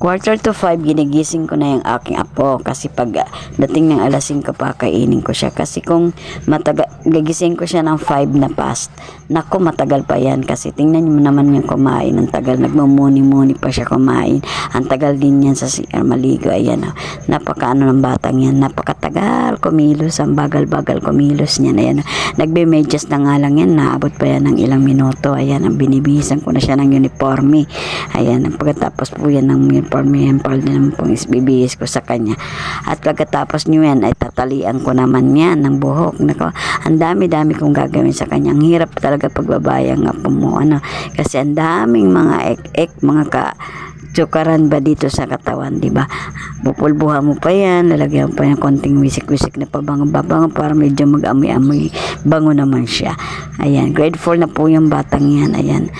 4:45 ginigising ko na yung aking apo kasi pag dating ng alas 5 pa kainin ko siya kasi kung gagising ko siya ng 5 na past, naku matagal pa yan kasi tingnan mo naman yung kumain, ang tagal, nagmumuni-muni pa siya kumain, ang tagal din yan sa CR maligo. Ayan, napakaano ng batang yan, napakatagal kumilos, ang bagal-bagal kumilos niya. Ayan, nagbe-medyas na nga lang yan, naabot pa yan ng ilang minuto. Ayan, ang binibihisan ko na siya ng uniforme. Ayan, pagkatapos po yan ng uniforme, yan pa naman pong isbibihis ko sa kanya. At pagkatapos nyo yan, ay tatalian ko naman yan ng buhok. Nako, ang dami-dami kong gagawin sa kanya. Ang hirap talaga pagbabayang nga po mo, kasi ang daming mga ek-ek, mga tsukaran ba dito sa katawan, di ba? Pupulbuhan mo pa yan, lalagyan pa yan konting wisik-wisik na pabango-babango para medyo mag-amoy-amoy bango naman siya. Ayan, grade 4 na po yung batang yan. Ayan.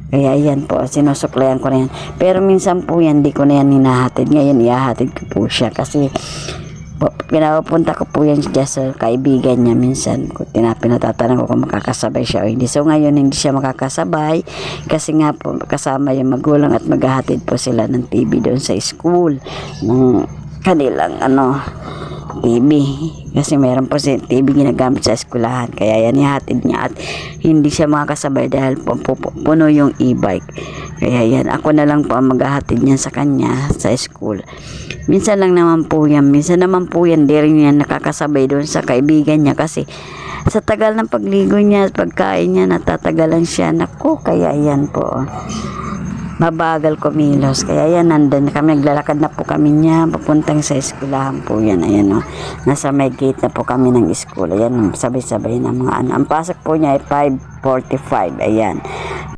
Kaya yan po, sinusuklayan ko na yan. Pero minsan po yan, di ko na yan hinahatid. Ngayon, ihahatid ko po siya kasi pinapunta ko po yan siya sa kaibigan niya. Minsan, pinatatanong ko kung makakasabay siya o hindi. So, ngayon, hindi siya makakasabay kasi nga po, kasama yung magulang at maghahatid po sila ng TV doon sa school. Ng kanilang, TV. Kasi meron po si TV ginagamit sa eskwelahan. Kaya yan ihatid niya at hindi siya makakasabay dahil puno yung e-bike. Kaya yan, ako na lang po ang maghahatid niya sa kanya sa school. Minsan lang naman po yan. Minsan naman po yan, di rin yan nakakasabay doon sa kaibigan niya kasi sa tagal ng pagligo niya at pagkain niya, natatagalan siya. Naku, kaya yan po. Mabagal kumilos. Kaya yan, nandun kami, naglalakad na po kami niya, papuntang sa eskwelahan po yan. Ayan, nasa may gate na po kami ng school. Ayan, sabay-sabay na mga Ang pasok po niya ay 5:45. Ayan.